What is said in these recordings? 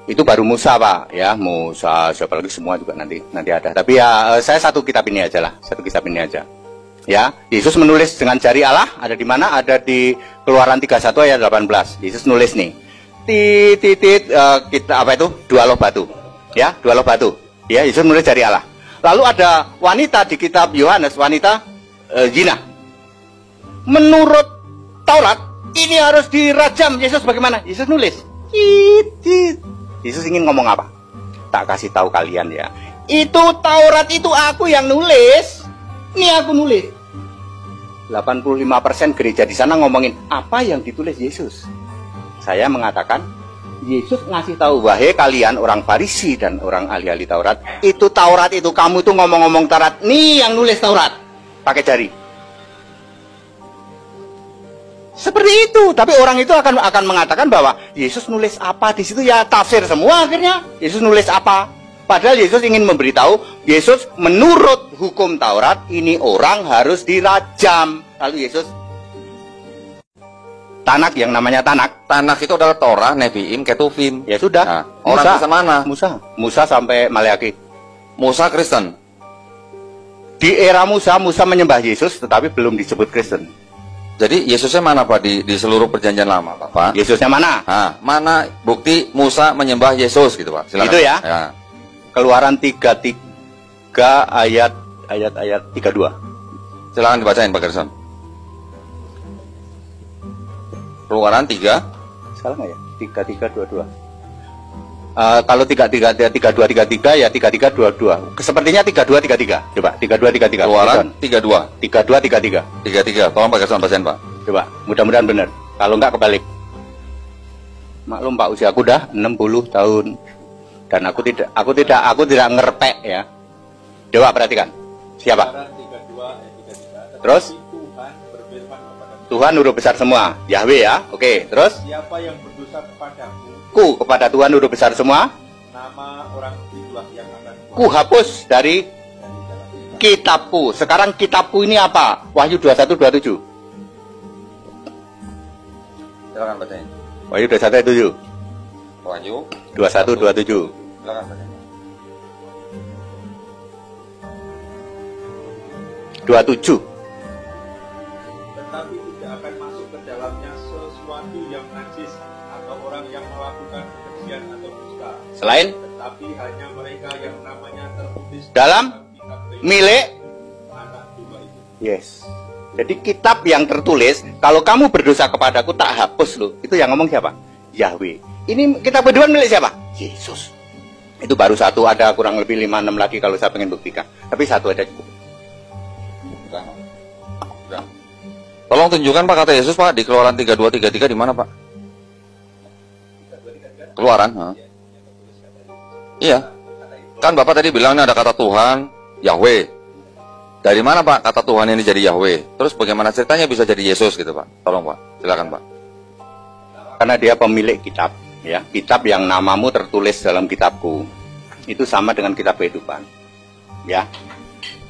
Itu baru Musa, Pak, ya. Musa, siapa lagi, semua juga nanti ada. Tapi ya saya satu kitab ini aja lah, satu kitab ini aja. Ya, Yesus menulis dengan jari Allah, ada di mana? Ada di Keluaran 31 ayat 18. Yesus nulis nih. Kita apa itu? Dua loh batu. Ya, dua loh batu. Ya, Yesus menulis jari Allah. Lalu ada wanita di kitab Yohanes, wanita zina. Menurut Taurat, ini harus dirajam. Yesus bagaimana? Yesus nulis. Yesus ingin ngomong apa? Tak kasih tahu kalian ya. Itu Taurat itu aku yang nulis. Ini aku nulis. 85% gereja di sana ngomongin apa yang ditulis Yesus. Saya mengatakan Yesus ngasih tahu, wahai kalian orang Farisi dan orang ahli-ahli Taurat, itu Taurat itu kamu tuh ngomong-ngomong Taurat. Nih yang nulis Taurat pakai jari. Seperti itu, tapi orang itu akan mengatakan bahwa Yesus nulis apa di situ, ya tafsir semua akhirnya. Yesus nulis apa? Padahal Yesus ingin memberitahu, Yesus menurut hukum Taurat, ini orang harus dirajam. Lalu Yesus, Tanak, yang namanya Tanak. Tanak itu adalah Torah, Nevi'im, Ketuvim. Ya sudah. Nah, orang Kristen mana? Musa sampai Maleakhi. Musa Kristen. Di era Musa menyembah Yesus, tetapi belum disebut Kristen. Jadi Yesusnya mana, Pak, di seluruh perjanjian lama, Pak? Yesusnya mana? Nah, mana bukti Musa menyembah Yesus gitu, Pak? Silakan. Itu ya. Keluaran 33 ayat 32. Silakan dibacain, Pak Gerson. Keluaran 3. Salah nggak ya? 3322. Kalau 3233 ya 3322. Sepertinya 3233. Coba 3233. Keluaran 32. 3233. 33. Tolong Pak Gerson bacain, Pak. Coba, mudah-mudahan benar. Kalau enggak kebalik. Maklum Pak, usiaku udah 60 tahun. Dan aku tidak ngerpek ya. Coba perhatikan. Siapa? Terus? Tuhan huruf besar semua. Yahweh ya. Oke, terus? Siapa yang berdosa kepadamu? Kepada Tuhan huruf besar semua. Nama orang itulah yang akan hapus dari kitabku. Sekarang kitabku ini apa? Wahyu 21:27. Silakan bacain. Wahyu 21:27. Wahyu 21:27. Silakan bacain. 27. Tetapi tidak akan masuk ke dalamnya sesuatu yang najis atau orang yang melakukan kekejian atau dusta. Selain? Tetapi hanya mereka yang namanya tertulis dalam kitab milik anak domba itu. Yes. Jadi kitab yang tertulis, kalau kamu berdosa kepadaku tak hapus loh. Itu yang ngomong siapa? Yahweh. Ini kitab kedua milik siapa? Yesus. Itu baru satu, ada kurang lebih 5-6 lagi kalau saya pengen buktikan. Tapi satu ada cukup. Udah. Tolong tunjukkan Pak kata Yesus, Pak, di Keluaran 3233 di mana, Pak? Keluaran, Iya. Kan Bapak tadi bilang ada kata Tuhan, Yahweh. Dari mana, Pak, kata Tuhan ini jadi Yahweh? Terus bagaimana ceritanya bisa jadi Yesus gitu, Pak? Tolong, Pak. Silakan, Pak. Karena dia pemilik kitab, ya. Kitab yang namamu tertulis dalam kitabku. Itu sama dengan kitab kehidupan. Ya.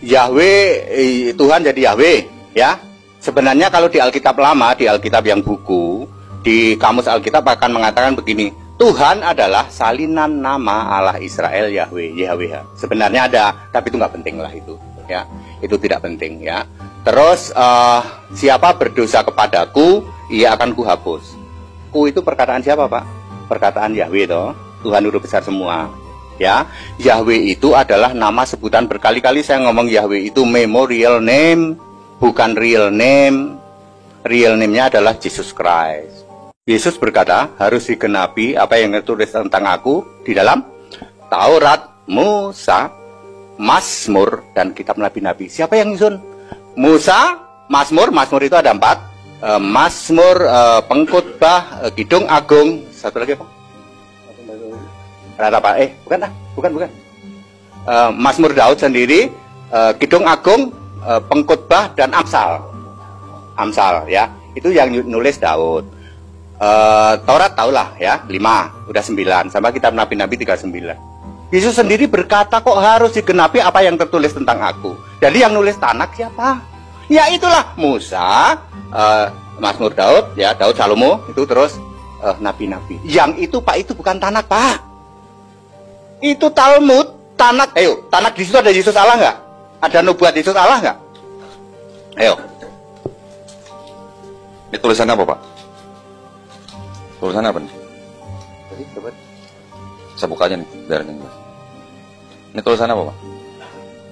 Yahweh, Tuhan jadi Yahweh, ya. Sebenarnya kalau di Alkitab lama, di Alkitab yang buku, di kamus Alkitab akan mengatakan begini, Tuhan adalah salinan nama Allah Israel Yahweh, YHWH. Sebenarnya ada, tapi itu nggak penting lah itu, ya. Itu tidak penting, ya. Terus siapa berdosa kepadaku, ia akan kuhapus. Ku itu perkataan siapa, Pak? Perkataan Yahweh toh. Tuhan huruf besar semua. Ya, Yahweh itu adalah nama sebutan berkali-kali saya ngomong Yahweh itu memorial name, bukan real name. Real name-nya adalah Jesus Christ. Yesus berkata, harus digenapi apa yang tertulis tentang aku di dalam Taurat, Musa, Mazmur, dan kitab Nabi-Nabi. Siapa yang nyusun? Musa, Mazmur itu ada 4. Mazmur, Pengkhotbah, Kidung Agung, satu lagi apa? Rata bukan. Mazmur Daud sendiri, Kidung Agung, Pengkhotbah, dan Amsal. Amsal ya, itu yang nulis Daud. Taurat taulah ya, 5, udah 9, sama kitab Nabi-Nabi 39. Yesus sendiri berkata kok harus digenapi apa yang tertulis tentang aku. Jadi yang nulis Tanak siapa? Ya itulah Musa, Mazmur Daud, ya Daud Salomo, itu terus Nabi-Nabi. Yang itu Pak, itu bukan Tanak Pak. Itu Talmud, Tanak. Ayo, Tanak di situ ada Yesus Allah nggak? Ada nubuat Yesus Allah nggak? Ayo. Ini tulisannya apa, Pak? Tulisannya apa nih? Saya buka aja nih, biar ini. Ini tulisannya apa, Pak?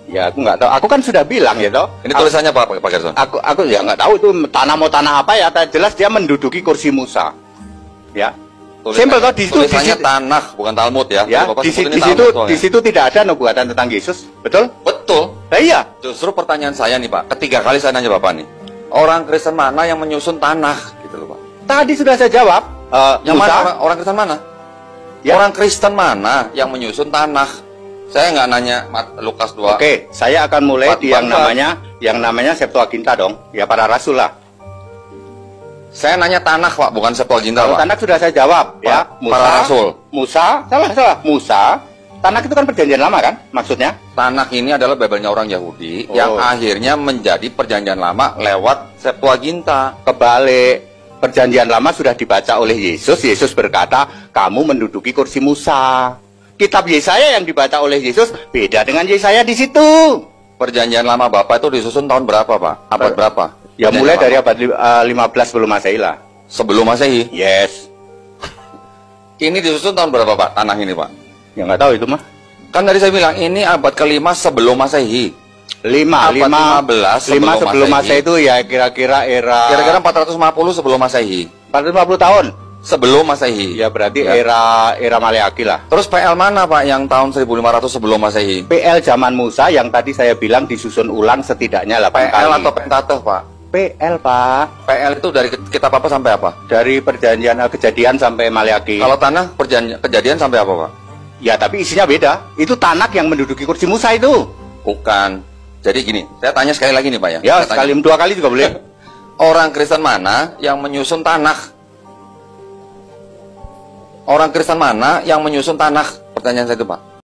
Ya aku nggak tahu. Aku kan sudah bilang ya toh. Ini tulisannya apa, Pak Gerson? Aku ya nggak tahu itu tanah mau tanah apa ya. Jelas dia menduduki kursi Musa. Ya. Simpel toh di situ. Tulisannya Tanakh, bukan Talmud ya. Ya. Di situ tidak ada nubuatan tentang Yesus, betul? Betul. Nah, iya. Justru pertanyaan saya nih, Pak. Ketiga kali saya nanya Bapak nih. Orang Kristen mana yang menyusun Tanakh gitu loh, Pak? Tadi sudah saya jawab. Yang Musa. mana orang Kristen mana? Ya. Orang Kristen mana yang menyusun Tanakh? Saya nggak nanya Lukas 2. Oke, saya akan mulai di yang namanya Septuaginta dong. Ya para rasul lah. Saya nanya Tanakh, Pak, bukan Septuaginta, Pak. Tanak sudah saya jawab, ya. Para rasul. Musa, salah. Musa. Tanak itu kan perjanjian lama kan, maksudnya? Tanakh ini adalah Babelnya orang Yahudi Oh. yang akhirnya menjadi perjanjian lama lewat Septuaginta. Kebalik. Perjanjian lama sudah dibaca oleh Yesus. Yesus berkata, kamu menduduki kursi Musa. Kitab Yesaya yang dibaca oleh Yesus beda dengan Yesaya di situ. Perjanjian lama Bapak itu disusun tahun berapa, Pak? Abad berapa? Ya Perjanjian mulai lama. dari abad 15 sebelum Masehi lah. Sebelum Masehi. Yes. Ini disusun tahun berapa, Pak? Tanah ini, Pak? Ya nggak tahu itu mah. Kan tadi saya bilang ini abad ke-5 sebelum Masehi. Abad 15 sebelum Masehi itu ya kira-kira era. Kira-kira 450 sebelum Masehi. 450 tahun. Sebelum Masehi. Ya berarti Ya. era Maleaki lah. Terus PL mana, Pak, yang tahun 1500 sebelum Masehi? PL zaman Musa yang tadi saya bilang disusun ulang setidaknya 8 PL kali. atau Pentateuch, Pak? PL, Pak. PL itu dari kitab apa sampai apa? Dari perjanjian kejadian sampai Maleaki. Kalau tanah kejadian sampai apa, Pak? Ya, tapi isinya beda. Itu Tanak yang menduduki kursi Musa itu. Bukan. Jadi gini, saya tanya sekali lagi nih, Pak ya. Ya, Saya tanya. dua kali juga boleh. Orang Kristen mana yang menyusun Tanakh? Orang Kristen mana yang menyusun Tanakh? Pertanyaan saya itu, Pak.